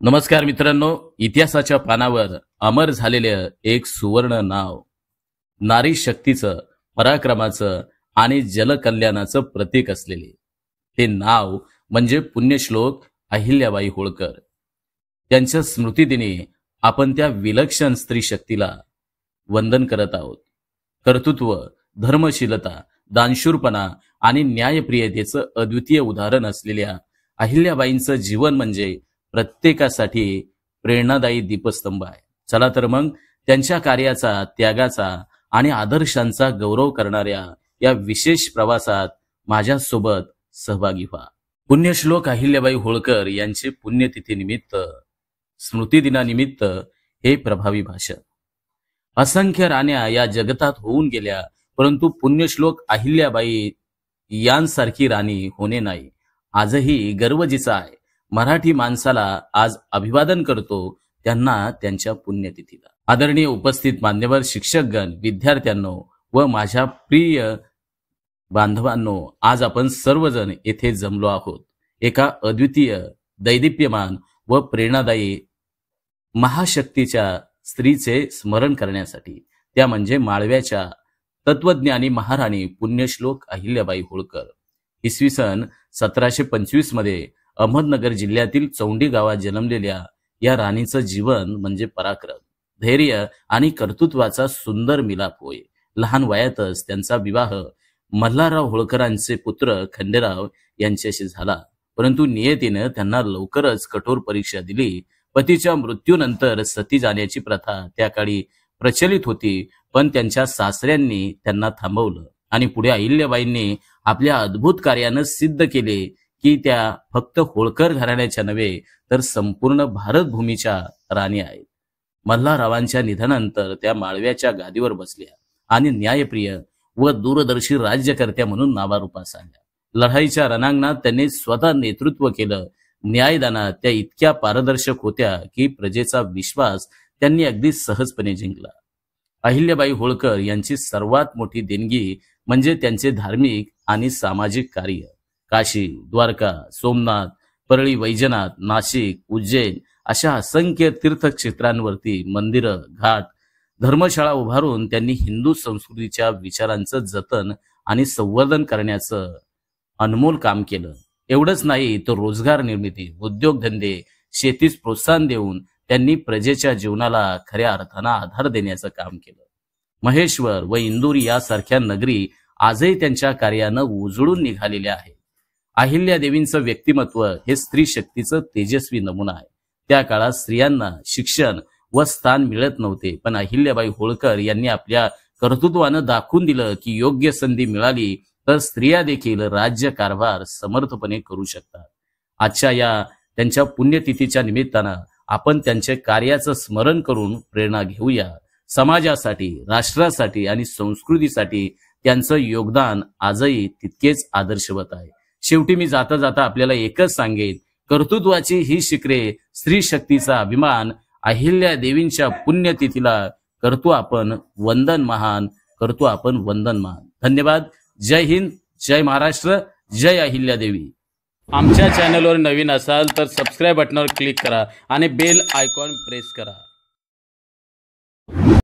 नमस्कार मित्रांनो, इतिहासाच्या पानावर अमर झालेलं एक सुवर्ण नाव, नारी शक्तीचं, पराक्रमाचं आणि जलकल्याणाचं प्रतीक असलेले हे नाव म्हणजे पुण्यश्लोक अहिल्याबाई होळकर। त्यांच्या स्मृतिदिनी आपण त्या विलक्षण स्त्री शक्तीला वंदन करत आहोत। कर्तृत्व, धर्मशीलता, दानशूरपणा आणि न्यायप्रियतेचं अद्वितीय उदाहरण असलेल्या अहिल्याबाईंचं जीवन म्हणजे प्रत्येकासाठी प्रेरणादायी दीपस्तंभ आहे। चला तर मग त्यांच्या कार्याचा, त्यागाचा आणि आदर्शांचा गौरव करणाऱ्या या विशेष प्रवासात माझ्यासोबत सहभागी व्हा। पुण्यश्लोक अहिल्याबाई होळकर यांचे पुण्यतिथी निमित्त, स्मृती दिनानिमित्त हे प्रभावी भाषण। असंख्य राण्या या जगतात होऊन गेल्या, परंतु पुण्यश्लोक अहिल्याबाई यांसारखी राणी होणे नाही। आजही गर्वजीचा आहे। मराठी माणसाला आज अभिवादन करतो त्यांना त्यांच्या पुण्यतिथीला। आदरणीय उपस्थित मान्यवर शिक्षकगण, विद्यार्थ्यांनो व माझ्या प्रिय बांधवांनो, आज आपण सर्वजण येथे जमलो आहोत एका अद्वितीय, दैदिप्यमान व प्रेरणादायी महाशक्तीच्या स्त्रीचे स्मरण करण्यासाठी, त्या म्हणजे माळव्याच्या तत्वज्ञानी महाराणी पुण्यश्लोक अहिल्याबाई होळकर। इसवी सन 1725 मध्ये अहमदनगर जिल्ह्यातील चौंडी गावात जन्मलेल्या या राणीचं जीवन म्हणजे पराक्रम, धैर्य आणि कर्तृत्वाचा सुंदर मिलाप होय। लहान वयातच त्यांचा विवाह मल्हारराव होळकरांचे पुत्र खंडेराव यांच्याशी झाला, परंतु नियतीनं त्यांना लवकरच कठोर परीक्षा दिली। पतीच्या मृत्यूनंतर सती जाण्याची प्रथा त्या काळी प्रचलित होती, पण त्यांच्या सासऱ्यांनी त्यांना थांबवलं आणि पुढे अहिल्याबाईंनी आपल्या अद्भुत कार्यानं सिद्ध केले की त्या फक्त होळकर घराण्याच्या नव्हे तर संपूर्ण भारतभूमीच्या राणी आहेत। मल्हाररावांच्या निधनानंतर त्या माळव्याच्या गादीवर बसल्या आणि न्यायप्रिय व दूरदर्शी राज्यकर्त्या म्हणून नावारूपास आल्या। लढाईच्या रणांगणात त्यांनी स्वतः नेतृत्व केलं। न्यायदानात त्या इतक्या पारदर्शक होत्या की प्रजेचा विश्वास त्यांनी अगदी सहजपणे जिंकला। अहिल्याबाई होळकर यांची सर्वात मोठी देणगी म्हणजे त्यांचे धार्मिक आणि सामाजिक कार्य। काशी, द्वारका, सोमनाथ, परळी वैजनाथ, नाशिक, उज्जैन अशा असंख्य तीर्थक्षेत्रांवरती मंदिरं, घाट, धर्मशाळा उभारून त्यांनी हिंदू संस्कृतीच्या विचारांचं जतन आणि संवर्धन करण्याचं अनमोल काम केलं। एवढंच नाही तर रोजगार निर्मिती, उद्योगधंदे, शेतीस प्रोत्साहन देऊन त्यांनी प्रजेच्या जीवनाला खऱ्या अर्थानं आधार देण्याचं काम केलं। महेश्वर व इंदूर यासारख्या नगरी आजही त्यांच्या कार्यानं उजळून निघालेल्या आहेत। अहिल्यादेवींचं व्यक्तिमत्व हे स्त्री शक्तीचं तेजस्वी नमुना आहे। त्या काळात स्त्रियांना शिक्षण व स्थान मिळत नव्हते, पण अहिल्याबाई होळकर यांनी आपल्या कर्तृत्वानं दाखवून दिलं की योग्य संधी मिळाली तर स्त्रिया देखील राज्य कारभार समर्थपणे करू शकतात। आजच्या या त्यांच्या पुण्यतिथीच्या निमित्तानं आपण त्यांच्या कार्याचं स्मरण करून प्रेरणा घेऊया। समाजासाठी, राष्ट्रासाठी आणि संस्कृतीसाठी त्यांचं योगदान आजही तितकेच आदर्शवत आहे। शेवटी मी जाता जाता आपल्याला एकच सांगेन, कर्तृत्वाची ही शिखरे, स्त्री शक्तीचा अभिमान, अहिल्या देवींच्या पुण्यतिथीला करतो आपण वंदन महान, करतो आपण वंदन महान। धन्यवाद। जय हिंद, जय महाराष्ट्र, जय अहिल्यादेवी। आमच्या चॅनलवर नवीन असाल तर सबस्क्राइब बटनावर क्लिक करा आणि बेल आयकॉन प्रेस करा।